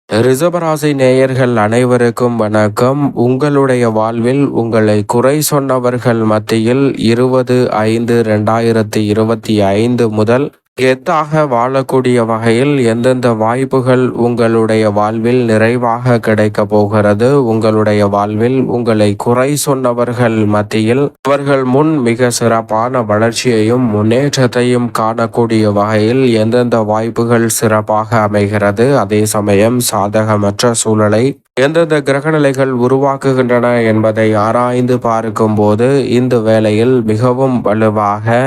ரிஷபராசி நேயர்கள் அனைவருக்கும் வணக்கம். உங்களுடைய வாழ்வில் உங்களை குறை சொன்னவர்கள் மத்தியில் 20/5/2025 முதல் கெத்தாக வாழக்கூடிய வகையில் எந்தெந்த வாய்ப்புகள் உங்களுடைய வாழ்வில் நிறைவாக கிடைக்க போகிறது, உங்களுடைய வாழ்வில் உங்களை குறை சொன்னவர்கள் மத்தியில் அவர்கள் முன் மிக சிறப்பான வளர்ச்சியையும் முன்னேற்றத்தையும் காணக்கூடிய வகையில் எந்தெந்த வாய்ப்புகள் சிறப்பாக அமைகிறது, அதே சமயம் சாதகமற்ற சூழலை எந்தெந்த கிரகநிலைகள் உருவாக்குகின்றன என்பதை ஆராய்ந்து பார்க்கும் போது இந்த வேளையில் மிகவும் வலுவாக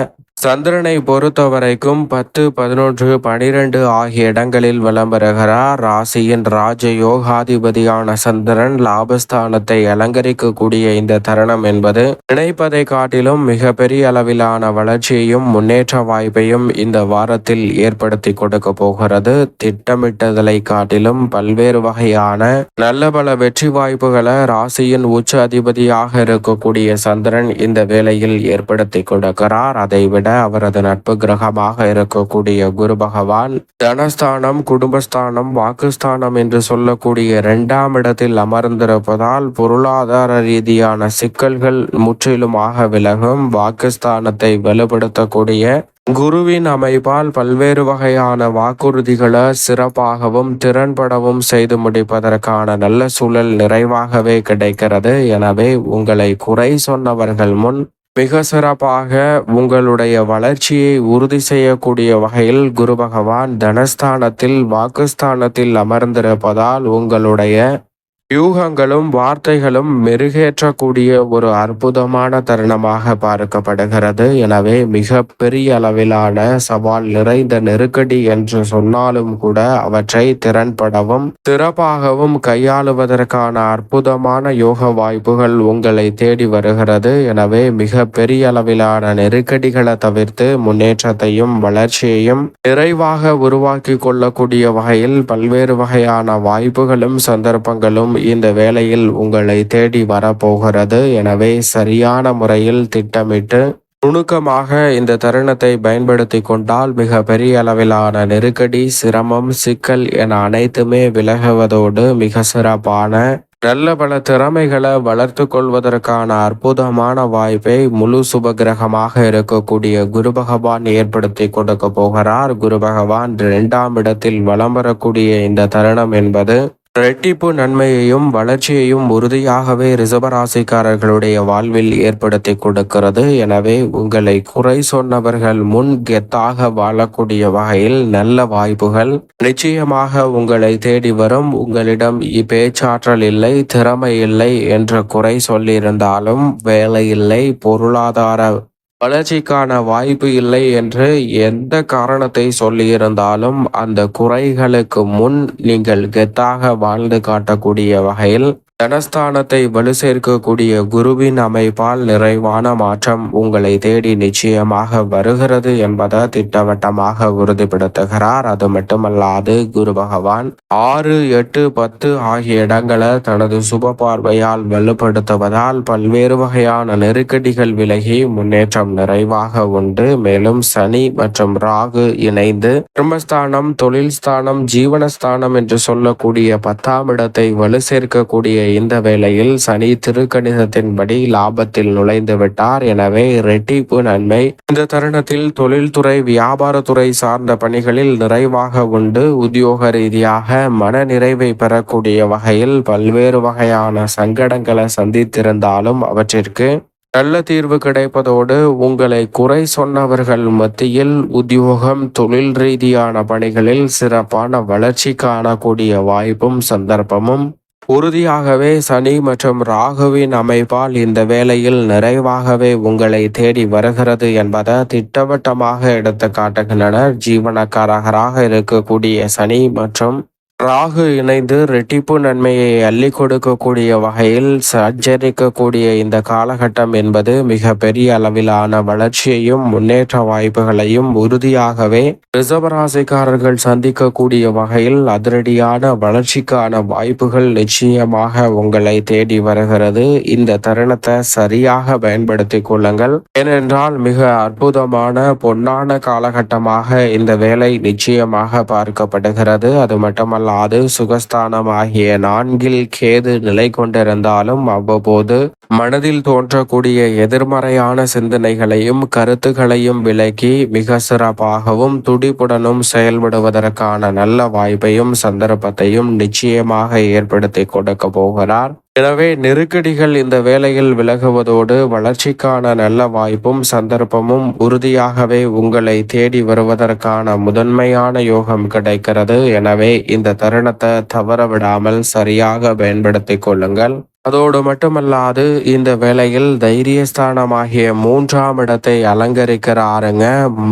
சந்திரனை பொறுத்தவரைக்கும் 10, 11, 12 ஆகிய இடங்களில் வலம் பெறுகிறார். ராசியின் ராஜ யோகாதிபதியான சந்திரன் லாபஸ்தானத்தை அலங்கரிக்கக்கூடிய இந்த தருணம் என்பது நினைப்பதை காட்டிலும் மிக பெரிய அளவிலான வளர்ச்சியையும் முன்னேற்ற வாய்ப்பையும் இந்த வாரத்தில் ஏற்படுத்தி கொடுக்க போகிறது. திட்டமிட்டதலை காட்டிலும் பல்வேறு வகையான நல்ல பல வெற்றி வாய்ப்புகளை ராசியின் உச்ச அதிபதியாக இருக்கக்கூடிய சந்திரன் இந்த வேளையில் ஏற்படுத்தி கொடுக்கிறார். அதைவிட அவரது நட்பு கிரகமாக இருக்கக்கூடிய குரு பகவான் தனஸ்தானம், குடும்பஸ்தானம், வாக்குஸ்தானம் என்று சொல்லக்கூடிய 2ஆம் இடத்தில் அமர்ந்திருப்பதால் பொருளாதார ரீதியான சிக்கல்கள் முற்றிலுமாக விலகும். வாக்குஸ்தானத்தை வலுப்படுத்தக்கூடிய குருவின் அமைப்பால் பல்வேறு வகையான வாக்குறுதிகளை சிறப்பாகவும் திறன்படவும் செய்து முடிப்பதற்கான நல்ல சூழல் நிறைவாகவே கிடைக்கிறது. எனவே உங்களை குறை சொன்னவர்கள் முன் மிக சிறப்பாக உங்களுடைய வளர்ச்சியை உறுதி செய்யக்கூடிய வகையில் குரு பகவான் தனஸ்தானத்தில் வாக்குஸ்தானத்தில் அமர்ந்திருப்பதால் உங்களுடைய யூகங்களும் வார்த்தைகளும் மெருகேற்றக்கூடிய ஒரு அற்புதமான தருணமாக பார்க்கப்படுகிறது. எனவே மிக பெரிய அளவிலான சவால் நிறைந்த நெருக்கடி என்று சொன்னாலும் கூட அவற்றை திறன்படவும் சிறப்பாகவும் கையாளுவதற்கான அற்புதமான யோக வாய்ப்புகள் உங்களை தேடி வருகிறது. எனவே மிக பெரிய அளவிலான நெருக்கடிகளை தவிர்த்து முன்னேற்றத்தையும் வளர்ச்சியையும் நிறைவாக உருவாக்கி கொள்ளக்கூடிய வகையில் பல்வேறு வகையான வாய்ப்புகளும் சந்தர்ப்பங்களும் இந்த வேளையில் உங்களை தேடி வரப்போகிறது. எனவே சரியான முறையில் திட்டமிட்டு நுணுக்கமாக இந்த தருணத்தை பயன்படுத்தி கொண்டால் மிக பெரிய அளவிலான நெருக்கடி, சிரமம், சிக்கல் என அனைத்துமே விலகுவதோடு மிக சிறப்பான நல்ல பல திறமைகளை வளர்த்து கொள்வதற்கான அற்புதமான வாய்ப்பை முழு சுபகிரகமாக இருக்கக்கூடிய குரு பகவான் ஏற்படுத்தி கொடுக்க போகிறார். குரு பகவான் 2ஆம் இடத்தில் வலம் வரக்கூடிய இந்த தருணம் என்பது ரெட்டிப்பு நன்மையையும் வளர்ச்சியையும் உறுதியாகவே ரிஷபராசிக்காரர்களுடைய வாழ்வில் ஏற்படுத்தி கொடுக்கிறது. எனவே உங்களை குறை சொன்னவர்கள் முன் கெத்தாக வாழக்கூடிய வகையில் நல்ல வாய்ப்புகள் நிச்சயமாக உங்களை தேடி வரும். உங்களிடம் பேச்சாற்றல் இல்லை, திறமை இல்லை என்று குறை சொல்லியிருந்தாலும் வேலை இல்லை, பொருளாதார வளர்ச்சிக்கான வாய்ப்பு இல்லை என்று எந்த காரணத்தை சொல்லியிருந்தாலும் அந்த குறைகளுக்கு முன் நீங்கள் கெத்தாக வாழ்ந்து காட்டக்கூடிய வகையில் தனஸ்தானத்தை வலு சேர்க்கக்கூடிய குருவின் அமைப்பால் நிறைவான மாற்றம் உங்களை தேடி நிச்சயமாக வருகிறது என்பதை திட்டவட்டமாக உறுதிப்படுத்துகிறார். அது மட்டுமல்லாது குரு பகவான் 6, 8, 10 ஆகிய இடங்களை தனது சுப பார்வையால் வலுப்படுத்துவதால் பல்வேறு வகையான நெருக்கடிகள் விலகி முன்னேற்றம் நிறைவாக உண்டு. மேலும் சனி மற்றும் ராகு இணைந்து பிரம்மஸ்தானம், தொழில் ஸ்தானம், ஜீவனஸ்தானம் என்று சொல்லக்கூடிய 10ஆம் இடத்தை வலு சேர்க்கக்கூடிய இந்த வேளையில் சனி திருக்கணிதத்தின்படி லாபத்தில் நுழைந்து விட்டார். எனவே ரெட்டிப்பு நன்மை இந்த தருணத்தில் தொழில்துறை, வியாபாரத்துறை சார்ந்த பணிகளில் நிறைவாக உண்டு. உத்தியோக ரீதியாக மன நிறைவை பெறக்கூடிய வகையில் பல்வேறு வகையான சங்கடங்களை சந்தித்திருந்தாலும் அவற்றிற்கு நல்ல தீர்வு கிடைப்பதோடு உங்களை குறை சொன்னவர்கள் மத்தியில் உத்தியோகம், தொழில் ரீதியான பணிகளில் சிறப்பான வளர்ச்சி காணக்கூடிய வாய்ப்பும் சந்தர்ப்பமும் உறுதியாகவே சனி மற்றும் ராகுவின் அமைப்பால் இந்த வேளையில் நிறைவாகவே உங்களை தேடி வருகிறது என்பதை திட்டவட்டமாக எடுத்து காட்டுகின்றனர். ஜீவனக்காரகராக இருக்கக்கூடிய சனி மற்றும் ராகு இணைந்து ரெட்டிப்பு நன்மையை அள்ளி கொடுக்கக்கூடிய வகையில் சஞ்சரிக்கக்கூடிய இந்த காலகட்டம் என்பது மிக பெரிய அளவிலான வளர்ச்சியையும் முன்னேற்ற வாய்ப்புகளையும் உறுதியாகவே ரிஷபராசிக்காரர்கள் சந்திக்கக்கூடிய வகையில் அதிரடியான வளர்ச்சிக்கான வாய்ப்புகள் நிச்சயமாக உங்களை தேடி வருகிறது. இந்த தருணத்தை சரியாக பயன்படுத்திக் கொள்ளுங்கள். ஏனென்றால் மிக அற்புதமான பொன்னான காலகட்டமாக இந்த வேலை நிச்சயமாக பார்க்கப்படுகிறது. அது மட்டுமல்ல மட்டுமல்லாது சுகஸ்தானமாகிய 4 கேது நிலை கொண்டிருந்தாலும் அவ்வப்போது மனதில் தோன்றக்கூடிய எதிர்மறையான சிந்தனைகளையும் கருத்துக்களையும் விலக்கி மிக சிறப்பாகவும் துடிப்புடனும் செயல்படுவதற்கான நல்ல வாய்ப்பையும் சந்தர்ப்பத்தையும் நிச்சயமாக ஏற்படுத்தி கொடுக்க போகிறார். எனவே நெருக்கடிகள் இந்த வேளையில் விலகுவதோடு வளர்ச்சிக்கான நல்ல வாய்ப்பும் சந்தர்ப்பமும் உறுதியாகவே உங்களை தேடி வருவதற்கான முதன்மையான யோகம் கிடைக்கிறது. எனவே இந்த தருணத்தை தவறவிடாமல் சரியாக பயன்படுத்திக் கொள்ளுங்கள். அதோடு மட்டுமல்லாது இந்த வேளையில் தைரியஸ்தானமாகிய 3ஆம் இடத்தை அலங்கரிக்கிறாருங்க.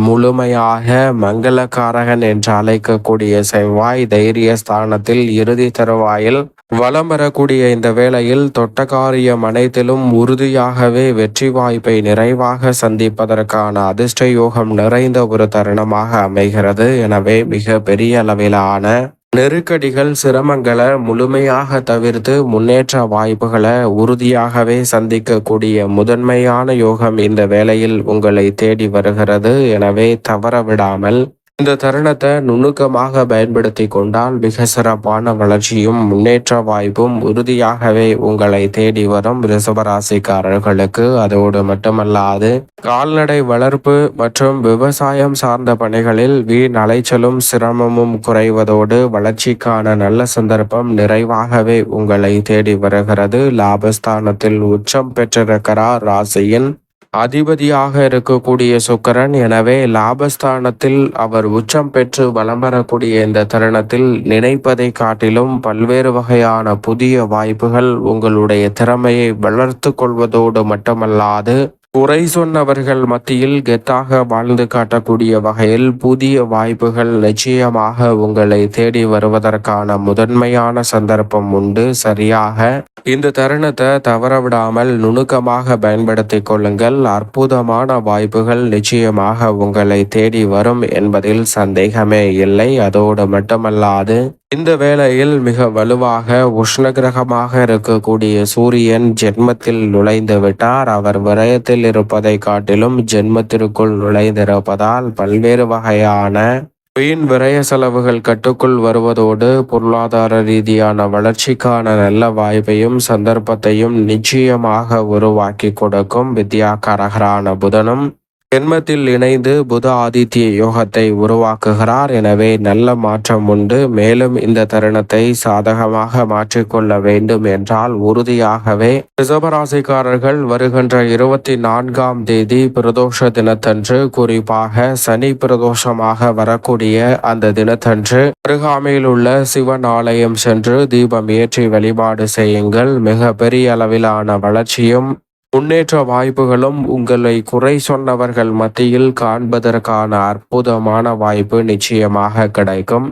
முழுமையாக மங்களகாரகன் என்று அழைக்கக்கூடிய செவ்வாய் தைரியஸ்தானத்தில் இறுதி தருவாயில் வலம் வரக்கூடிய இந்த வேளையில் தொட்ட காரியம் அனைத்திலும் உறுதியாகவே வெற்றி வாய்ப்பை நிறைவாக சந்திப்பதற்கான அதிர்ஷ்ட யோகம் நிறைந்த ஒரு தருணமாக அமைகிறது. எனவே மிக பெரிய அளவிலான நெருக்கடிகள் சிரமங்களை முழுமையாக தவிர்த்து முன்னேற்ற வாய்ப்புகளை உறுதியாகவே சந்திக்கக்கூடிய முதன்மையான யோகம் இந்த வேளையில் உங்களை தேடி வருகிறது. எனவே தவறவிடாமல் இந்த தருணத்தை நுணுக்கமாக பயன்படுத்தி கொண்டால் மிக சிறப்பான வளர்ச்சியும் முன்னேற்ற வாய்ப்பும் உறுதியாகவே உங்களை தேடி வரும் ரிஷபராசிக்காரர்களுக்கு. அதோடு மட்டுமல்லாது கால்நடை வளர்ப்பு மற்றும் விவசாயம் சார்ந்த பணிகளில் வீண் அலைச்சலும் சிரமமும் குறைவதோடு வளர்ச்சிக்கான நல்ல சந்தர்ப்பம் நிறைவாகவே உங்களை தேடி வருகிறது. லாபஸ்தானத்தில் உச்சம் பெற்றிருக்கிறார் ராசியின் அதிபதியாக இருக்கக்கூடிய சுக்கிரன். எனவே லாபஸ்தானத்தில் அவர் உச்சம் பெற்று வலம் வரக்கூடிய இந்த தருணத்தில் நினைப்பதை காட்டிலும் பல்வேறு வகையான புதிய வாய்ப்புகள் உங்களுடைய திறமையை வளர்த்து கொள்வதோடு மட்டுமல்லாது குறை சொன்னவர்கள் மத்தியில் கெத்தாக வாழ்ந்து காட்டக்கூடிய வகையில் புதிய வாய்ப்புகள் நிச்சயமாக உங்களை தேடி வருவதற்கான முதன்மையான சந்தர்ப்பம் உண்டு. சரியாக இந்த தருணத்தை தவறவிடாமல் நுணுக்கமாக பயன்படுத்திக் கொள்ளுங்கள். அற்புதமான வாய்ப்புகள் நிச்சயமாக உங்களை தேடி வரும் என்பதில் சந்தேகமே இல்லை. அதோடு மட்டுமல்லாது இந்த வேளையில் மிக வலுவாக உஷ்ணகிரகமாக இருக்கக்கூடிய சூரியன் ஜென்மத்தில் நுழைந்து விட்டார். அவர் விரயத்தில் இருப்பதை காட்டிலும் ஜென்மத்திற்குள் நுழைந்திருப்பதால் பல்வேறு வகையான வீண் விரய செலவுகள் கட்டுக்குள் வருவதோடு பொருளாதார ரீதியான வளர்ச்சிக்கான நல்ல வாய்ப்பையும் சந்தர்ப்பத்தையும் நிச்சயமாக உருவாக்கி கொடுக்கும். வித்யாகாரகரான புதனும் ஜென்மத்தில் இணைந்து புத ஆதித்ய யோகத்தை உருவாக்குகிறார். எனவே நல்ல மாற்றம் உண்டு. மேலும் இந்த தருணத்தை சாதகமாக மாற்றிக்கொள்ள வேண்டும் என்றால் உறுதியாகவே ரிஷபராசிக்காரர்கள் வருகின்ற 24ஆம் தேதி பிரதோஷ தினத்தன்று, குறிப்பாக சனி பிரதோஷமாக வரக்கூடிய அந்த தினத்தன்று அருகாமையில் உள்ள சிவன் ஆலயம் சென்று தீபம் ஏற்றி வழிபாடு செய்யுங்கள். மிக பெரிய அளவிலான வளர்ச்சியும் முன்னேற்ற வாய்ப்புகளும் உங்களை குறை சொன்னவர்கள் மத்தியில் காண்பதற்கான அற்புதமான வாய்ப்பு நிச்சயமாக கிடைக்கும்.